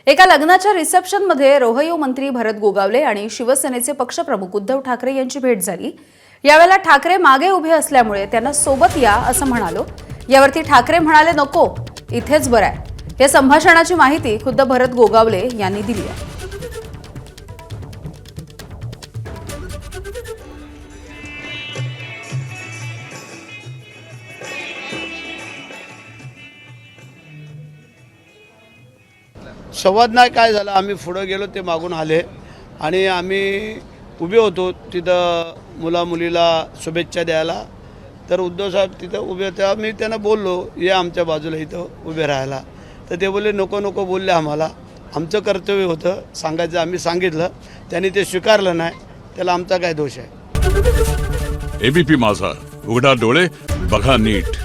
एका लग्नाच्या रिसेप्शनमध्ये रोहयो मंत्री भरत गोगावले आणि शिवसेनेचे पक्षप्रमुख उद्धव ठाकरे यांची भेट झाली। यावेळेला ठाकरे मागे उभे असल्यामुळे त्यांना सोबत या असं म्हणालो। यावरती ठाकरे म्हणाले नको, इथेच बरं आहे। या संभाषणाची माहिती खुद्द भरत गोगावले यांनी दिली आहे। संवाद नाही काय झाला, आम्ही पुढे गेलो, ते मागून आले आणि आम्ही उभे होतो तिथं मुला मुलीला शुभेच्छा द्यायला। तर उद्धव साहेब तिथं उभे होते, मी त्यांना बोललो ये आमच्या बाजूला इथं उभे राहायला। तर ते बोलले नको नको बोलले, आम्हाला आमचं कर्तव्य होतं सांगायचं, आम्ही सांगितलं, त्यांनी ते स्वीकारलं नाही, त्याला आमचा काय दोष आहे। एबीपी माझा, उघडा डोळे बघा नीट।